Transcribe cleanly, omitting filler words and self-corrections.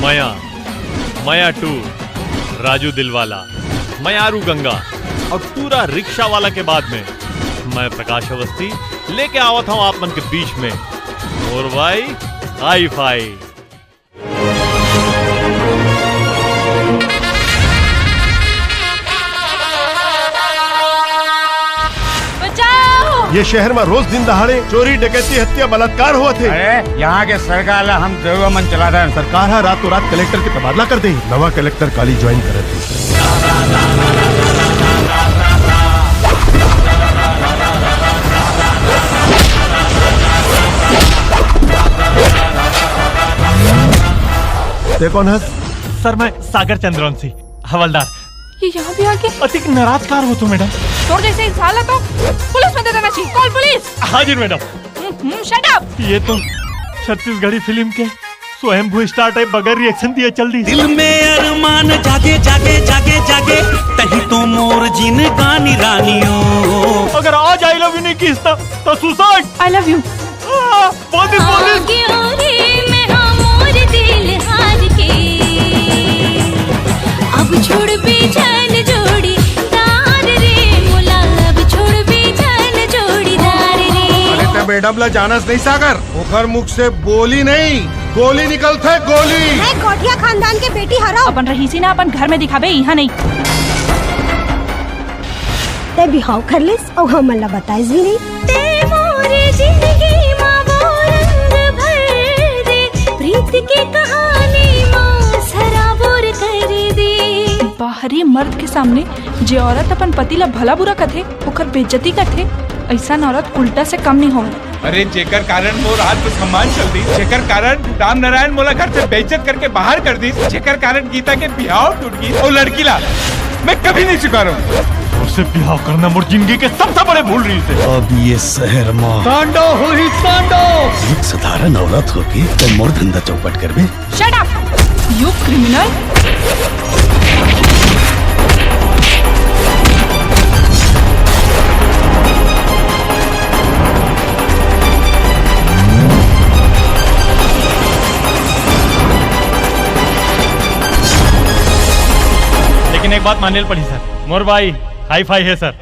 मया, मया टू, राजू दिलवाला, मयारू गंगा और पूरा रिक्शा वाला के बाद में मैं प्रकाश अवस्थी लेके आवत हूं आप मन के बीच में और भाई हाई फाई। ये शहर में रोज दिन दहाड़े चोरी डकैती हत्या बलात्कार हुआ थे। अरे यहाँ के सरकार ला हम देवा मन चला रहे हैं। सरकार है रातों रात कलेक्टर के तबादला कर दे। नवा कलेक्टर काली ज्वाइन करे थे। ते कौन है? सर मैं सागर चंद्रवंशी हवलदार। ये यहाँ भी आके अतिक नाराज कार हो तो मैडम। तोड़ जैसे इंसान तो पुलिस में दे देना चाहिए। Call police. हाजिर मैडम। Shut up. ये तो छत्तीसगढ़ी फिल्म के स्वयंभू स्टार टाइप बगैर रिएक्शन दिए चल दी। दिल में अरमान जागे जागे जागे जागे तही तो मोर जिन गानी रानियों। अगर आज आई लव यू नहीं किस तो सुसाइड। I love you. अब छोड़ बेचैन जोड़ी दार रे मोला, अब छोड़ बेचैन जोड़ी दार रे। अरे ते मैडम ला जानस नहीं सागर, ओखर मुख से बोली नहीं गोली निकलते गोली। मैं कोठिया खानदान के बेटी हराओ। अपन रहीसी ना अपन घर में दिखाबे, यहाँ नहीं। ते बिहाव कर लेस और हमन ला बताइस भी नहीं। ते मोरे जिंदगी मां वो रंग भर दे, प्रीत की कहानी मां सराबोर कर दे। बाहरी मर्द के सामने जे औरत अपन पति ला भला बुरा कथे ओकर बेइज्जती करथे, ऐसा औरत उल्टा से कम नहीं होवे। अरे जेकर कारण मोर आत्म सम्मान चल दी, जेकर कारण राम नारायण मोला घर से बेइज्जत करके बाहर कर दी, जेकर कारण गीता के बिहाव टूट गई और लड़की ला मैं कभी नहीं चुका रहा। उससे बिहाव करना मोर जिंदगी के सबसे बड़े भूल रही थी। अब ये शहर में तांडव हुई तांडव। एक साधारण औरत होके तो मोर धंधा चौपट करबे। Shut up you criminal. लेकिन एक बात मानने पड़ी सर, मोर भाई हाई फाई है सर।